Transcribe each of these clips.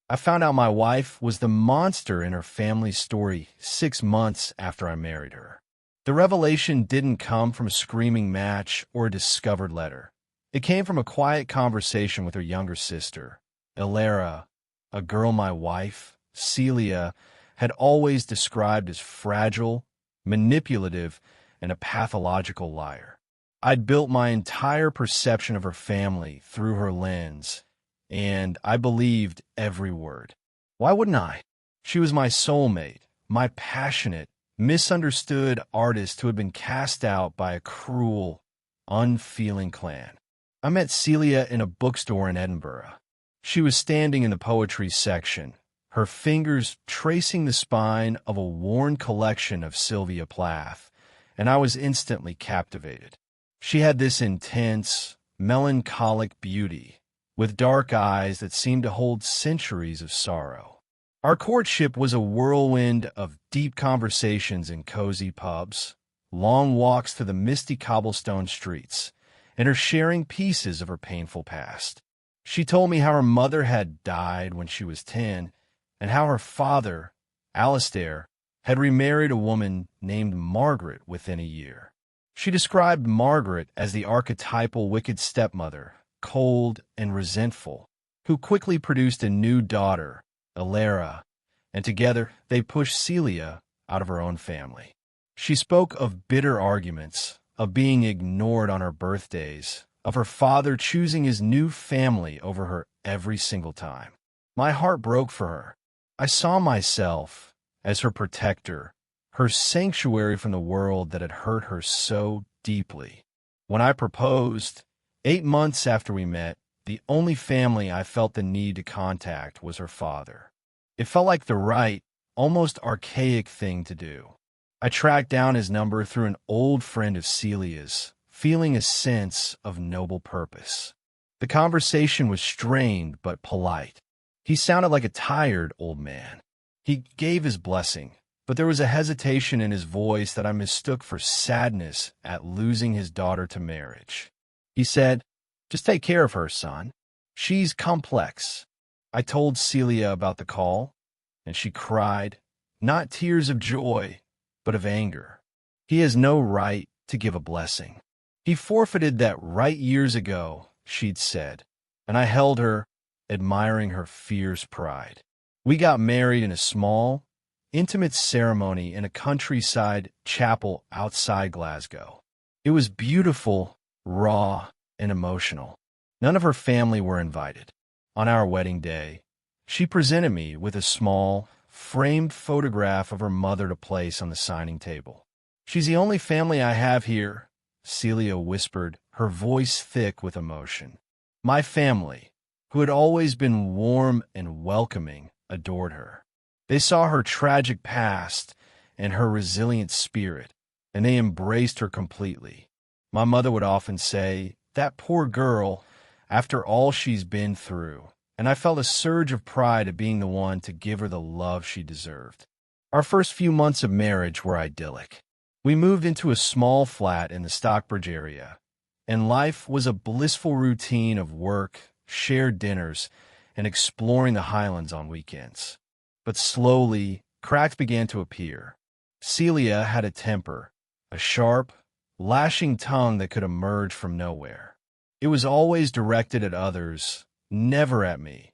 I found out my wife was the monster in her family's story 6 months after I married her. The revelation didn't come from a screaming match or a discovered letter. It came from a quiet conversation with her younger sister, Ilara, a girl my wife, Celia, had always described as fragile, manipulative, and a pathological liar. I'd built my entire perception of her family through her lens, and I believed every word. Why wouldn't I? She was my soulmate, my passionate, misunderstood artist who had been cast out by a cruel, unfeeling clan. I met Celia in a bookstore in Edinburgh. She was standing in the poetry section, her fingers tracing the spine of a worn collection of Sylvia Plath, and I was instantly captivated. She had this intense, melancholic beauty, with dark eyes that seemed to hold centuries of sorrow. Our courtship was a whirlwind of deep conversations in cozy pubs, long walks through the misty cobblestone streets, and her sharing pieces of her painful past. She told me how her mother had died when she was 10, and how her father, Alistair, had remarried a woman named Margaret within a year. She described Margaret as the archetypal wicked stepmother, cold and resentful, who quickly produced a new daughter, Ilara, and together they pushed Celia out of her own family. She spoke of bitter arguments, of being ignored on her birthdays, of her father choosing his new family over her every single time. My heart broke for her. I saw myself as her protector, her sanctuary from the world that had hurt her so deeply. When I proposed, 8 months after we met, the only family I felt the need to contact was her father. It felt like the right, almost archaic thing to do. I tracked down his number through an old friend of Celia's, feeling a sense of noble purpose. The conversation was strained but polite. He sounded like a tired old man. He gave his blessing, but there was a hesitation in his voice that I mistook for sadness at losing his daughter to marriage. He said, "Just take care of her, son. She's complex." I told Celia about the call, and she cried, not tears of joy, but of anger. He has no right to give a blessing. He forfeited that right years ago, she'd said, and I held her, admiring her fierce pride. We got married in a small, intimate ceremony in a countryside chapel outside Glasgow. It was beautiful, raw, and emotional. None of her family were invited. On our wedding day, she presented me with a small, framed photograph of her mother to place on the signing table. "She's the only family I have here," Celia whispered, her voice thick with emotion. My family, who had always been warm and welcoming, adored her. They saw her tragic past and her resilient spirit, and they embraced her completely. My mother would often say, "That poor girl, after all she's been through," and I felt a surge of pride at being the one to give her the love she deserved. Our first few months of marriage were idyllic. We moved into a small flat in the Stockbridge area, and life was a blissful routine of work, shared dinners, and exploring the Highlands on weekends. But slowly, cracks began to appear. Celia had a temper, a sharp, lashing tongue that could emerge from nowhere. It was always directed at others, never at me.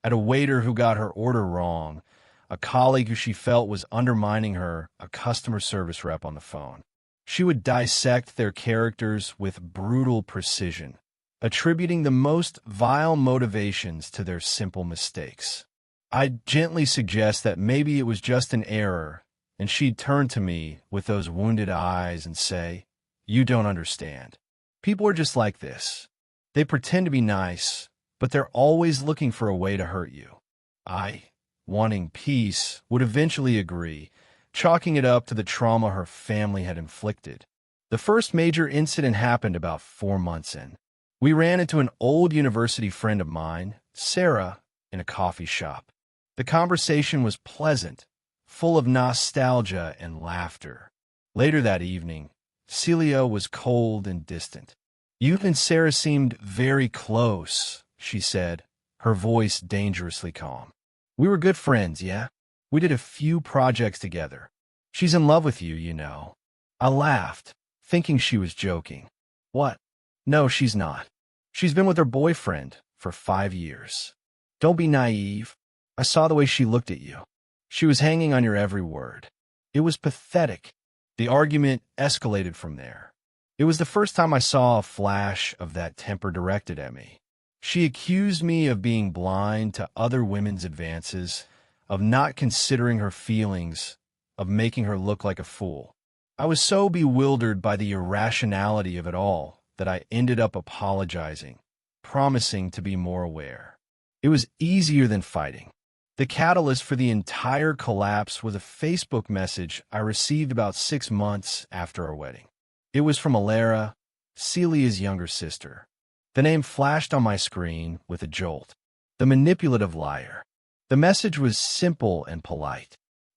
At a waiter who got her order wrong, a colleague who she felt was undermining her, a customer service rep on the phone. She would dissect their characters with brutal precision, attributing the most vile motivations to their simple mistakes. I'd gently suggest that maybe it was just an error, and she'd turn to me with those wounded eyes and say, "You don't understand. People are just like this. They pretend to be nice, but they're always looking for a way to hurt you." I, wanting peace, would eventually agree, chalking it up to the trauma her family had inflicted. The first major incident happened about 4 months in. We ran into an old university friend of mine, Sarah, in a coffee shop. The conversation was pleasant, full of nostalgia and laughter. Later that evening, Celia was cold and distant. "You and Sarah seemed very close," she said, her voice dangerously calm. We were good friends, yeah? We did a few projects together. She's in love with you, you know. I laughed, thinking she was joking. What? No, she's not. She's been with her boyfriend for 5 years. Don't be naive. I saw the way she looked at you. She was hanging on your every word. It was pathetic. The argument escalated from there. It was the first time I saw a flash of that temper directed at me. She accused me of being blind to other women's advances, of not considering her feelings, of making her look like a fool. I was so bewildered by the irrationality of it all that I ended up apologizing, promising to be more aware. It was easier than fighting. The catalyst for the entire collapse was a Facebook message I received about 6 months after our wedding. It was from Alara, Celia's younger sister. The name flashed on my screen with a jolt. The manipulative liar. The message was simple and polite.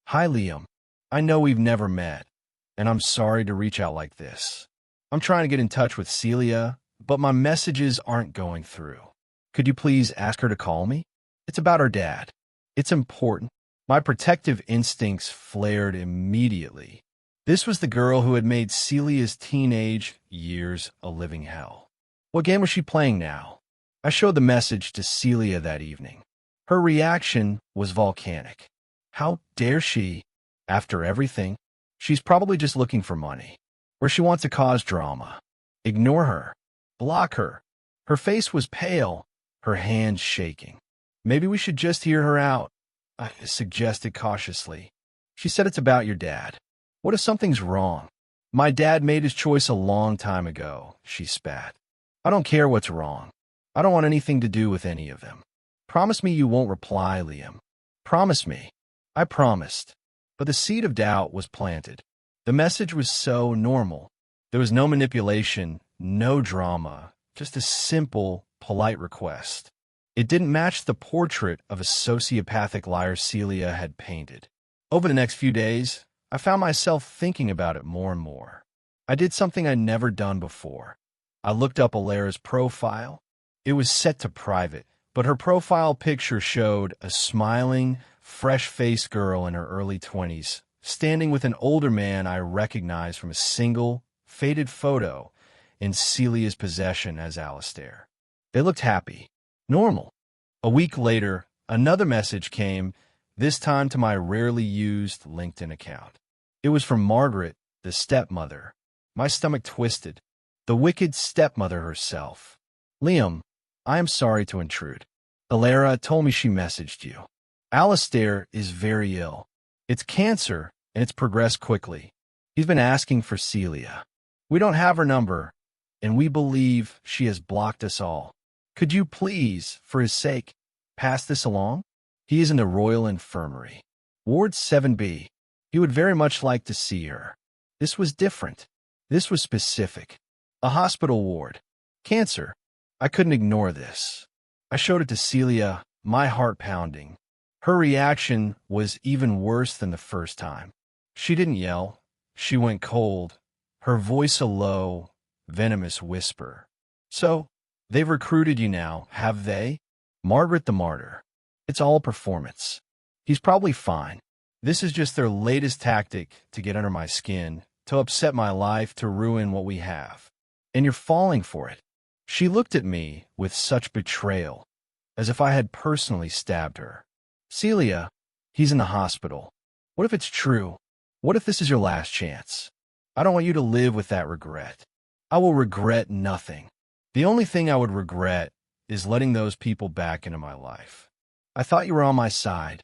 Hi, Liam. I know we've never met, and I'm sorry to reach out like this. I'm trying to get in touch with Celia, but my messages aren't going through. Could you please ask her to call me? It's about her dad. It's important. My protective instincts flared immediately. This was the girl who had made Celia's teenage years a living hell. What game was she playing now? I showed the message to Celia that evening. Her reaction was volcanic. How dare she? After everything, she's probably just looking for money. Or she wants to cause drama. Ignore her. Block her. Her face was pale, her hands shaking. Maybe we should just hear her out, I suggested cautiously. She said it's about your dad. What if something's wrong? My dad made his choice a long time ago, she spat. I don't care what's wrong. I don't want anything to do with any of them. Promise me you won't reply, Liam. Promise me. I promised. But the seed of doubt was planted. The message was so normal. There was no manipulation, no drama, just a simple, polite request. It didn't match the portrait of a sociopathic liar Celia had painted. Over the next few days, I found myself thinking about it more and more. I did something I'd never done before. I looked up Alara's profile. It was set to private, but her profile picture showed a smiling, fresh-faced girl in her early 20s, standing with an older man I recognized from a single, faded photo in Celia's possession as Alistair. They looked happy, normal. A week later, another message came, this time to my rarely used LinkedIn account. It was from Margaret, the stepmother. My stomach twisted. The wicked stepmother herself. Liam, I am sorry to intrude. Alara told me she messaged you. Alistair is very ill. It's cancer, and it's progressed quickly. He's been asking for Celia. We don't have her number, and we believe she has blocked us all. Could you please, for his sake, pass this along? He is in the Royal Infirmary. Ward 7B. He would very much like to see her. This was different. This was specific. A hospital ward. Cancer. I couldn't ignore this. I showed it to Celia, my heart pounding. Her reaction was even worse than the first time. She didn't yell. She went cold, her voice a low, venomous whisper. So, they've recruited you now, have they? Margaret the martyr. It's all performance. He's probably fine. This is just their latest tactic to get under my skin, to upset my life, to ruin what we have. And you're falling for it. She looked at me with such betrayal, as if I had personally stabbed her. Celia, he's in the hospital. What if it's true? What if this is your last chance? I don't want you to live with that regret. I will regret nothing. The only thing I would regret is letting those people back into my life. I thought you were on my side.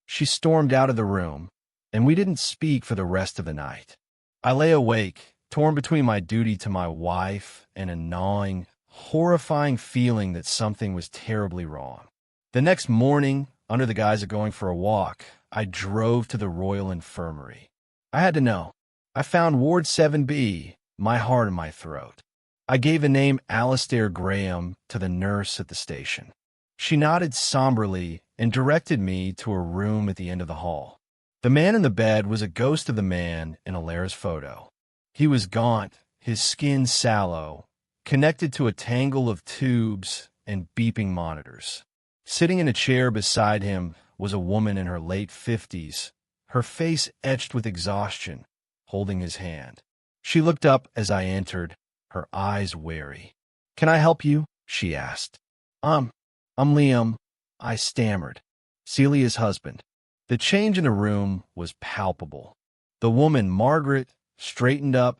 She stormed out of the room, and we didn't speak for the rest of the night. I lay awake, torn between my duty to my wife and a gnawing, horrifying feeling that something was terribly wrong. The next morning, under the guise of going for a walk, I drove to the Royal Infirmary. I had to know. I found Ward 7B, my heart in my throat. I gave the name Alistair Graham to the nurse at the station. She nodded somberly and directed me to a room at the end of the hall. The man in the bed was a ghost of the man in Alara's photo. He was gaunt, his skin sallow, connected to a tangle of tubes and beeping monitors. Sitting in a chair beside him was a woman in her late 50s, her face etched with exhaustion, holding his hand. She looked up as I entered, her eyes wary. "Can I help you?" she asked. I'm Liam," I stammered. "Celia's husband." The change in the room was palpable. The woman, Margaret, straightened up,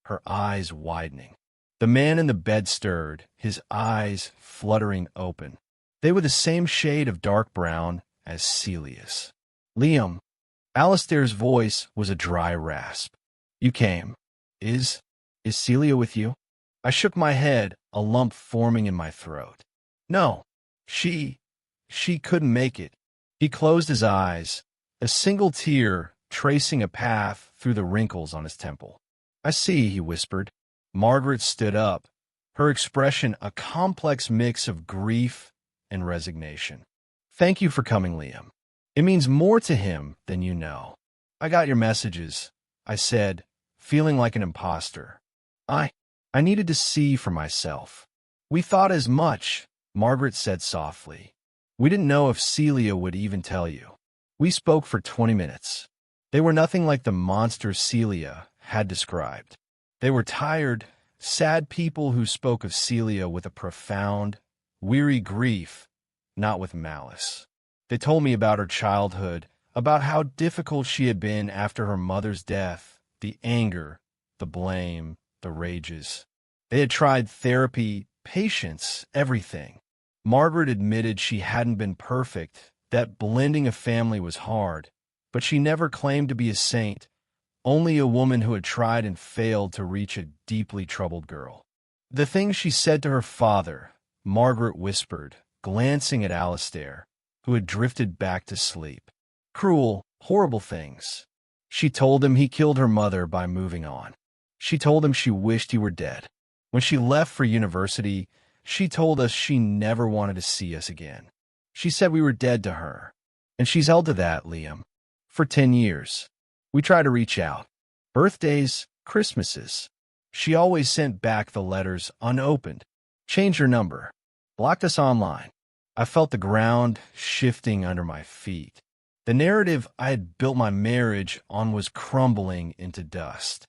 her eyes widening. The man in the bed stirred, his eyes fluttering open. They were the same shade of dark brown as Celia's. "Liam," Alistair's voice was a dry rasp. "You came. Is Celia with you?" I shook my head, a lump forming in my throat. "No, she couldn't make it." He closed his eyes, a single tear tracing a path through the wrinkles on his temple. "I see," he whispered. Margaret stood up, her expression a complex mix of grief and resignation. "Thank you for coming, Liam. It means more to him than you know." "I got your messages," I said, feeling like an imposter. I needed to see for myself." "We thought as much," Margaret said softly. "We didn't know if Celia would even tell you." We spoke for 20 minutes. They were nothing like the monsters Celia had described. They were tired, sad people who spoke of Celia with a profound, weary grief, not with malice. They told me about her childhood, about how difficult she had been after her mother's death, the anger, the blame, the rages. They had tried therapy, patience, everything. Margaret admitted she hadn't been perfect, that blending a family was hard, but she never claimed to be a saint, only a woman who had tried and failed to reach a deeply troubled girl. The things she said to her father, Margaret whispered, glancing at Alistair, who had drifted back to sleep. Cruel, horrible things. She told him he killed her mother by moving on. She told him she wished he were dead. When she left for university, she told us she never wanted to see us again. She said we were dead to her. And she's held to that, Liam. For 10 years. We tried to reach out. Birthdays, Christmases. She always sent back the letters unopened. Changed her number. Blocked us online. I felt the ground shifting under my feet. The narrative I had built my marriage on was crumbling into dust.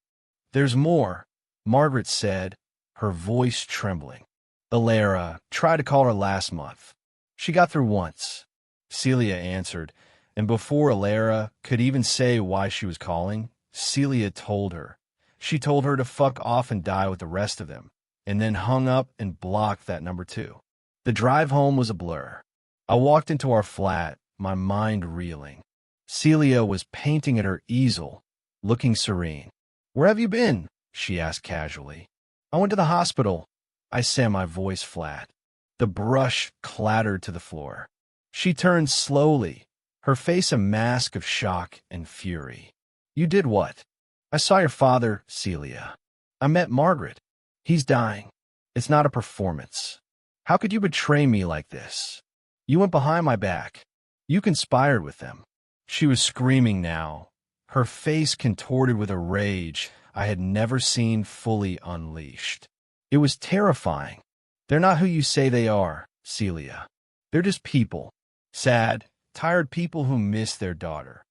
"There's more," Margaret said, her voice trembling. "Alara tried to call her last month. She got through once." Celia answered, and before Alara could even say why she was calling, Celia told her. She told her to fuck off and die with the rest of them, and then hung up and blocked that number too. The drive home was a blur. I walked into our flat, my mind reeling. Celia was painting at her easel, looking serene. "Where have you been?" she asked casually. "I went to the hospital," I said, my voice flat. The brush clattered to the floor. She turned slowly, her face a mask of shock and fury. "You did what?" "I saw your father, Celia. I met Margaret. He's dying. It's not a performance. How could you betray me like this? You went behind my back. You conspired with them." She was screaming now, her face contorted with a rage I had never seen fully unleashed. It was terrifying. "They're not who you say they are, Celia. They're just people. Sad, tired people who miss their daughter.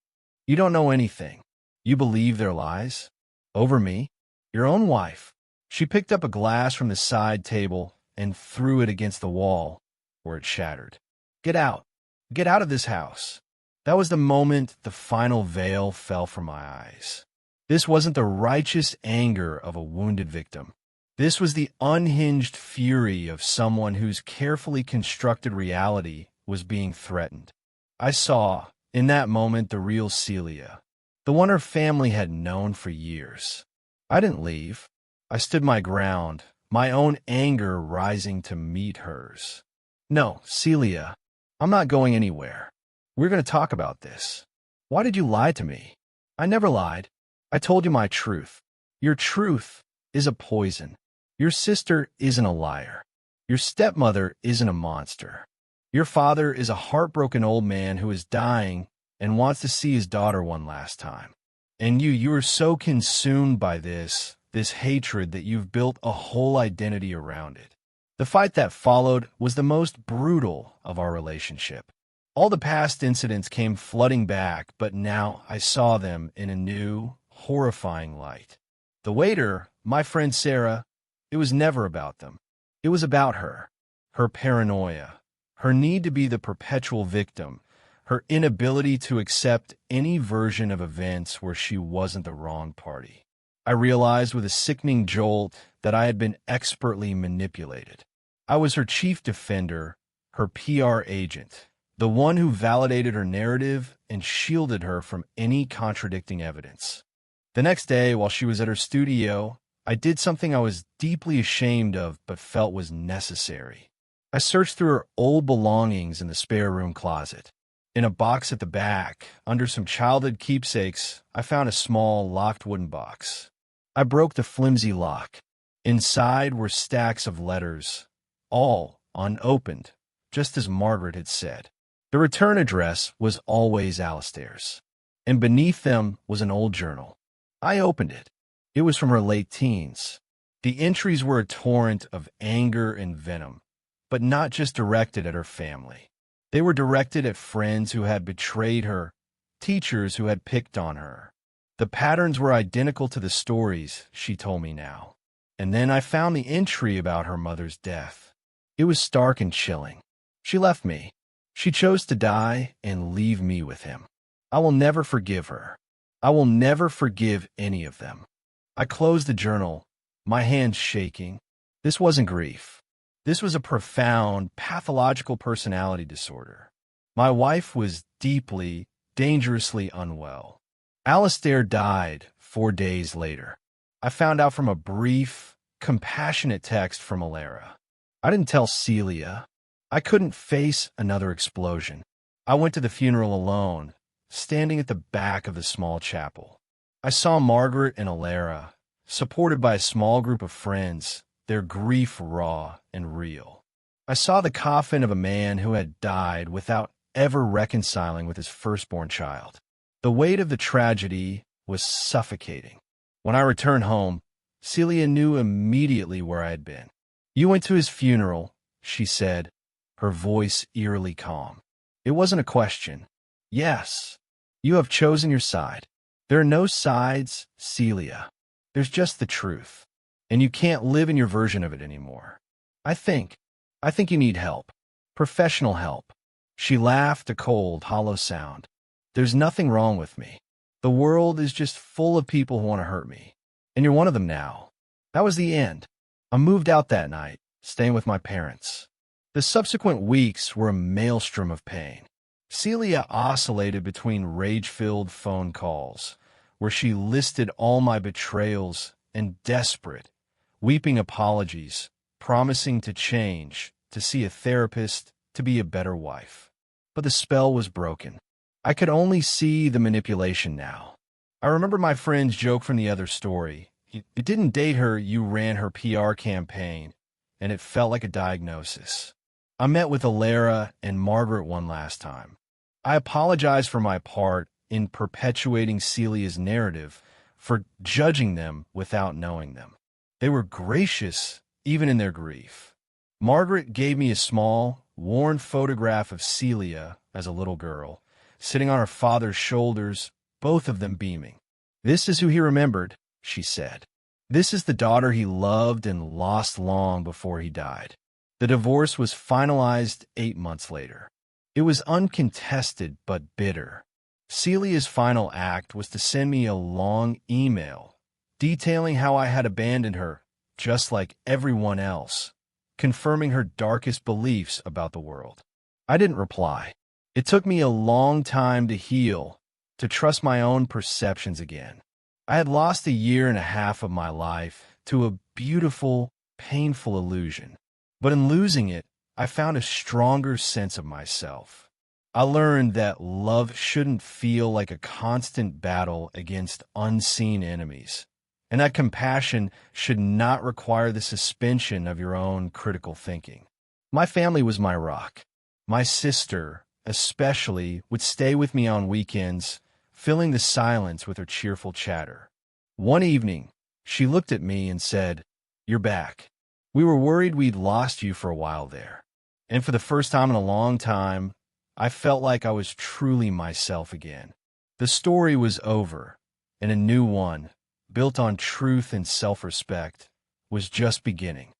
You don't know anything. You believe their lies? Over me? Your own wife." She picked up a glass from the side table and threw it against the wall, where it shattered. "Get out. Get out of this house." That was the moment the final veil fell from my eyes. This wasn't the righteous anger of a wounded victim. This was the unhinged fury of someone whose carefully constructed reality was being threatened. I saw, in that moment, the real Celia, the one her family had known for years. I didn't leave. I stood my ground, my own anger rising to meet hers. "No, Celia, I'm not going anywhere. We're going to talk about this. Why did you lie to me?" "I never lied. I told you my truth. Your truth is a poison. Your sister isn't a liar. Your stepmother isn't a monster. Your father is a heartbroken old man who is dying and wants to see his daughter one last time. And you are so consumed by this hatred that you've built a whole identity around it." The fight that followed was the most brutal of our relationship. All the past incidents came flooding back, but now I saw them in a new, horrifying light. The waiter, my friend Sarah, it was never about them. It was about her, her paranoia, her need to be the perpetual victim, her inability to accept any version of events where she wasn't the wrong party. I realized with a sickening jolt that I had been expertly manipulated. I was her chief defender, her PR agent, the one who validated her narrative and shielded her from any contradicting evidence. The next day, while she was at her studio, I did something I was deeply ashamed of but felt was necessary. I searched through her old belongings in the spare room closet. In a box at the back, under some childhood keepsakes, I found a small, locked wooden box. I broke the flimsy lock. Inside were stacks of letters, all unopened, just as Margaret had said. The return address was always Alastair's, and beneath them was an old journal. I opened it. It was from her late teens. The entries were a torrent of anger and venom, but not just directed at her family. They were directed at friends who had betrayed her, teachers who had picked on her. The patterns were identical to the stories, she told me now. And then I found the entry about her mother's death. It was stark and chilling. She left me. She chose to die and leave me with him. I will never forgive her. I will never forgive any of them. I closed the journal, my hands shaking. This wasn't grief. This was a profound, pathological personality disorder. My wife was deeply, dangerously unwell. Alastair died 4 days later. I found out from a brief, compassionate text from Alara. I didn't tell Celia. I couldn't face another explosion. I went to the funeral alone, standing at the back of the small chapel. I saw Margaret and Alara, supported by a small group of friends, their grief raw and real. I saw the coffin of a man who had died without ever reconciling with his firstborn child. The weight of the tragedy was suffocating. When I returned home, Celia knew immediately where I had been. "You went to his funeral," she said, her voice eerily calm. It wasn't a question. "Yes, you have chosen your side." "There are no sides, Celia. There's just the truth. And you can't live in your version of it anymore. I think you need help. Professional help." She laughed, a cold, hollow sound. "There's nothing wrong with me. The world is just full of people who want to hurt me. And you're one of them now." That was the end. I moved out that night, staying with my parents. The subsequent weeks were a maelstrom of pain. Celia oscillated between rage-filled phone calls, where she listed all my betrayals, and desperate, weeping apologies, promising to change, to see a therapist, to be a better wife. But the spell was broken. I could only see the manipulation now. I remember my friend's joke from the other story. You didn't date her, you ran her PR campaign, and it felt like a diagnosis. I met with Alara and Margaret one last time. I apologized for my part in perpetuating Celia's narrative, for judging them without knowing them. They were gracious, even in their grief. Margaret gave me a small, worn photograph of Celia as a little girl, sitting on her father's shoulders, both of them beaming. "This is who he remembered," she said. "This is the daughter he loved and lost long before he died." The divorce was finalized 8 months later. It was uncontested but bitter. Celia's final act was to send me a long email detailing how I had abandoned her, just like everyone else, confirming her darkest beliefs about the world. I didn't reply. It took me a long time to heal, to trust my own perceptions again. I had lost 1.5 years of my life to a beautiful, painful illusion. But in losing it, I found a stronger sense of myself. I learned that love shouldn't feel like a constant battle against unseen enemies, and that compassion should not require the suspension of your own critical thinking. My family was my rock. My sister, especially, would stay with me on weekends, filling the silence with her cheerful chatter. One evening, she looked at me and said, "You're back. We were worried we'd lost you for a while there." And for the first time in a long time, I felt like I was truly myself again. The story was over, and a new one, built on truth and self-respect, was just beginning.